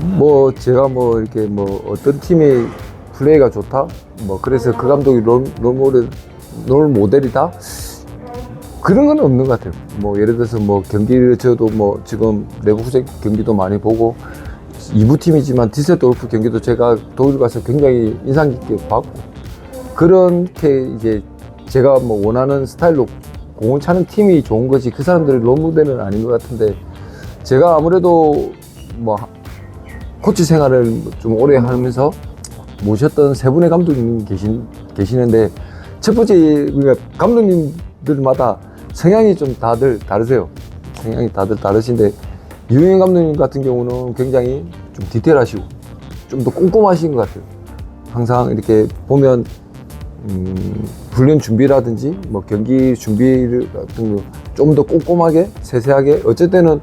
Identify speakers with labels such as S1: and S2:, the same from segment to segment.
S1: 뭐 제가 뭐 이렇게 뭐 어떤 팀의 플레이가 좋다 뭐 그래서 그 감독이 롤 모델이다 그런 건 없는 것 같아요. 뭐 예를 들어서 뭐 경기를 저도 뭐 지금 레버쿠젠 경기도 많이 보고 2부 팀이지만 디셀도르프 경기도 제가 독일 가서 굉장히 인상 깊게 봤고 그렇게 이제 제가 뭐 원하는 스타일로 공을 차는 팀이 좋은 거지 그 사람들의 롤 모델은 아닌 것 같은데 제가 아무래도 뭐 코치 생활을 좀 오래 하면서 모셨던 세 분의 감독님 계시는데 첫 번째 우리가 감독님들마다 성향이 좀 다들 다르세요. 성향이 다들 다르신데 유영현 감독님 같은 경우는 굉장히 좀 디테일하시고 좀 더 꼼꼼하신 것 같아요. 항상 이렇게 보면 훈련 준비라든지 뭐 경기 준비 같은 거 좀 더 꼼꼼하게 세세하게 어쩔 때는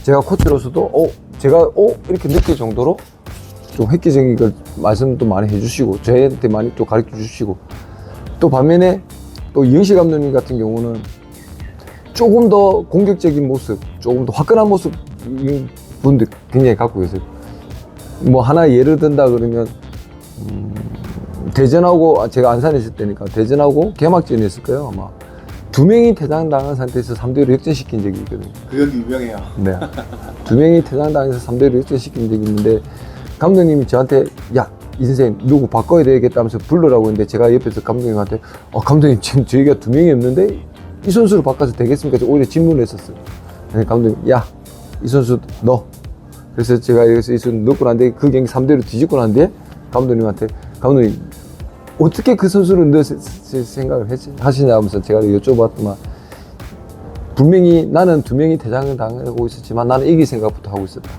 S1: 제가 코치로서도 제가 이렇게 느낄 정도로 좀 획기적인 걸 말씀도 많이 해주시고 저희한테 많이 또 가르쳐 주시고 또 반면에 또 이영식 감독님 같은 경우는 조금 더 공격적인 모습 조금 더 화끈한 모습 분들 굉장히 갖고 계세요. 뭐 하나 예를 든다 그러면 대전하고 제가 안산에 있을 때니까 대전하고 개막전이 있을 거예요 아마 2명이 퇴장당한 상태에서 3대1로 역전시킨 적이 있거든요.
S2: 그 경기 유명해요.
S1: 네. 2명이 퇴장당해서 3대1로 역전시킨 적이 있는데 감독님이 저한테 야 이 선생님 누구 바꿔야 되겠다면서 불러라고 했는데 제가 옆에서 감독님한테 감독님 지금 저희가 2명이 없는데 이 선수를 바꿔서 되겠습니까? 오히려 질문을 했었어요. 감독님 야 이 선수 넣어. 그래서 제가 여기서 이 선수 넣고 난 뒤에 그 경기 3대1로 뒤집고 난 뒤에 감독님한테 감독님 어떻게 그 선수를 넣을 생각을 하시냐 하면서 제가 여쭤봤더만 분명히 나는 2명이 퇴장을 당하고 있었지만 나는 이길 생각부터 하고 있었다.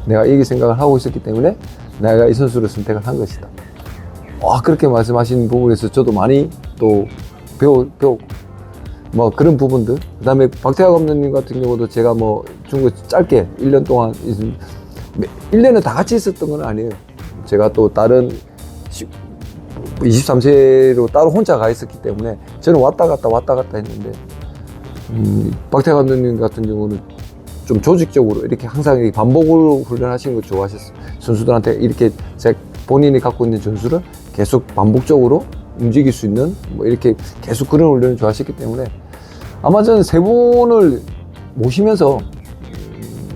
S1: 내가 이길 생각을 하고 있었기 때문에 내가 이 선수를 선택을 한 것이다. 그렇게 말씀하신 부분에서 저도 많이 또 배웠고 뭐 그런 부분들 그 다음에 박태하 감독님 같은 경우도 제가 뭐 중국 짧게 1년 동안 1년은 다 같이 있었던 건 아니에요. 제가 또 다른 23세로 따로 혼자 가 있었기 때문에 저는 왔다 갔다 했는데 박태하 감독님 같은 경우는 좀 조직적으로 이렇게 항상 반복으로 훈련하시는 걸 좋아하셨어요. 선수들한테 이렇게 본인이 갖고 있는 전술을 계속 반복적으로 움직일 수 있는 뭐 이렇게 계속 그런 훈련을 좋아하셨기 때문에 아마 저는 세 분을 모시면서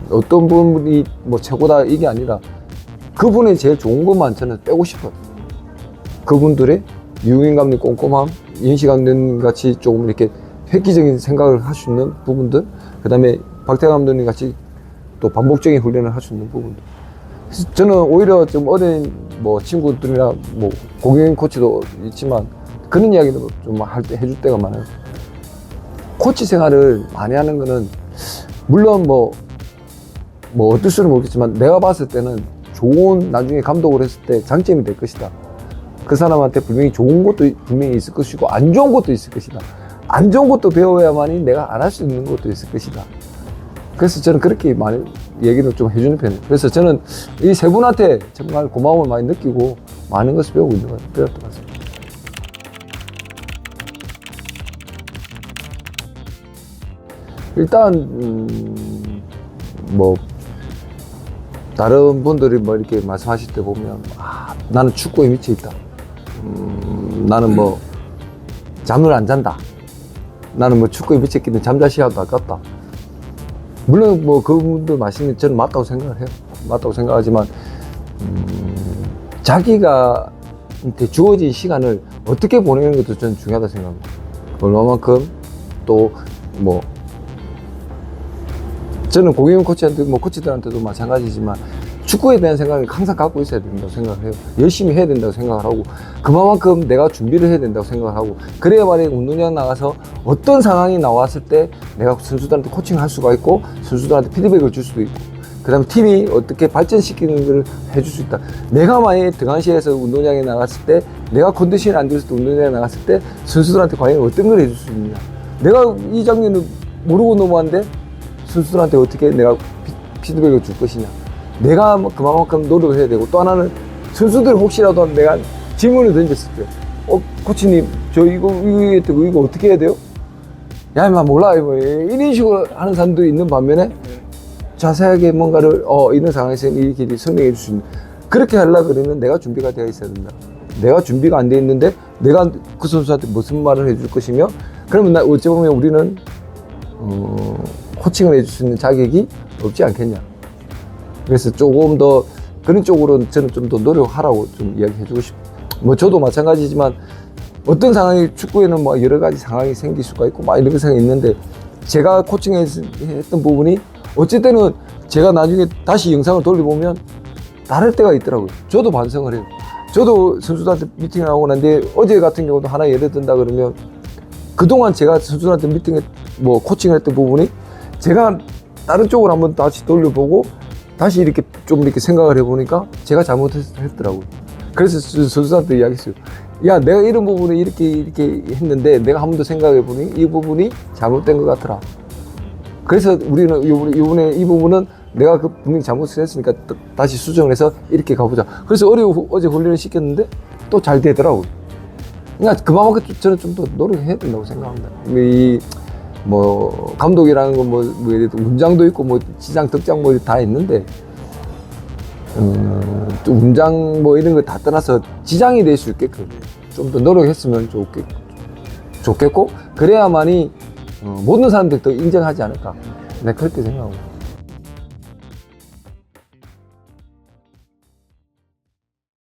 S1: 어떤 분이 뭐 최고다 이게 아니라 그분의 제일 좋은 것만 저는 빼고 싶어요. 그분들의 유인 감독 꼼꼼함, 이현식 감독님 같이 조금 이렇게 획기적인 생각을 할 수 있는 부분들, 그 다음에 박태하 감독님 같이 또 반복적인 훈련을 할 수 있는 부분들. 그래서 저는 오히려 좀 어린 뭐 친구들이나 뭐 공인 코치도 있지만 그런 이야기도 좀 해줄 때가 많아요. 코치 생활을 많이 하는 거는 물론 뭐 어떨지는 모르겠지만 내가 봤을 때는 좋은 나중에 감독을 했을 때 장점이 될 것이다. 그 사람한테 분명히 좋은 것도 분명히 있을 것이고 안 좋은 것도 있을 것이다. 안 좋은 것도 배워야만이 내가 안 할 수 있는 것도 있을 것이다. 그래서 저는 그렇게 많이 얘기를 좀 해주는 편이에요. 그래서 저는 이 세 분한테 정말 고마움을 많이 느끼고 많은 것을 배우고 있는 것 같습니다. 일단 뭐 다른 분들이 뭐 이렇게 말씀하실 때 보면 나는 축구에 미쳐 있다. 나는 뭐 잠을 안 잔다. 나는 뭐 축구에 미쳤기 때문에 잠잘 시간도 아깝다. 물론 뭐 그분들 말씀이 저는 맞다고 생각을 해요. 맞다고 생각하지만 자기가 주어진 시간을 어떻게 보내는 것도 저는 중요하다고 생각합니다. 얼마만큼 또 뭐 저는 공연 코치한테 뭐 코치들한테도 마찬가지지만 축구에 대한 생각을 항상 갖고 있어야 된다고 생각을 해요. 열심히 해야 된다고 생각을 하고 그만큼 내가 준비를 해야 된다고 생각을 하고 그래야 만약에 운동장 나가서 어떤 상황이 나왔을 때 내가 선수들한테 코칭을 할 수가 있고 선수들한테 피드백을 줄 수도 있고 그 다음에 팀이 어떻게 발전시키는 걸 해줄 수 있다. 내가 만약에 등한시에서 운동장에 나갔을 때 내가 컨디션이 안 좋을 때 운동장에 나갔을 때 선수들한테 과연 어떤 걸 해줄 수 있느냐. 내가 이 장면을 모르고 넘어왔는데 선수들한테 어떻게 내가 피드백을 줄 것이냐. 내가 그만큼 노력을 해야 되고 또 하나는 선수들 혹시라도 내가 질문을 던졌을 때 코치님 저 이거 어떻게 해야 돼요? 야 임마 몰라 이런 식으로 하는 사람도 있는 반면에 자세하게 뭔가를 이런 상황에서 이 길이 설명해 줄 수 있는 그렇게 하려고 그러면 내가 준비가 되어 있어야 된다. 내가 준비가 안 돼 있는데 내가 그 선수한테 무슨 말을 해줄 것이며 그러면 어찌 보면 우리는 코칭을 해줄 수 있는 자격이 없지 않겠냐. 그래서 조금 더 그런 쪽으로 저는 좀 더 노력하라고 좀 이야기해주고 싶어요. 뭐 저도 마찬가지지만 어떤 상황이 축구에는 뭐 여러 가지 상황이 생길 수가 있고 막 이런 상황이 있는데 제가 코칭했던 부분이 어쨌든은 제가 나중에 다시 영상을 돌려보면 다를 때가 있더라고요. 저도 반성을 해요. 저도 선수들한테 미팅을 하고 난데 어제 같은 경우도 하나 예를 든다 그러면 그동안 제가 선수들한테 뭐 코칭을 했던 부분이 제가 다른 쪽으로 한번 다시 돌려보고 다시 이렇게 좀 이렇게 생각을 해보니까 제가 잘못했더라고요. 그래서 선수들한테 이야기했어요. 야, 내가 이런 부분에 이렇게 했는데 내가 한 번 더 생각해보니 이 부분이 잘못된 것 같더라. 그래서 우리는 이번에 이 부분은 내가 그 분명히 잘못을 했으니까 다시 수정을 해서 이렇게 가보자. 그래서 어제 훈련을 시켰는데 또 잘 되더라고요. 그러니까 그만큼 저는 좀 더 노력해야 된다고 생각합니다. 뭐 감독이라는 건 뭐 예를 들어 운장도 있고 뭐 지장, 덕장 뭐 다 있는데 또 운장 뭐 이런 거 다 떠나서 지장이 될 수 있게끔 좀 더 노력했으면 좋겠고 그래야만이 모든 사람들이 더 인정하지 않을까. 네, 그렇게 생각하고.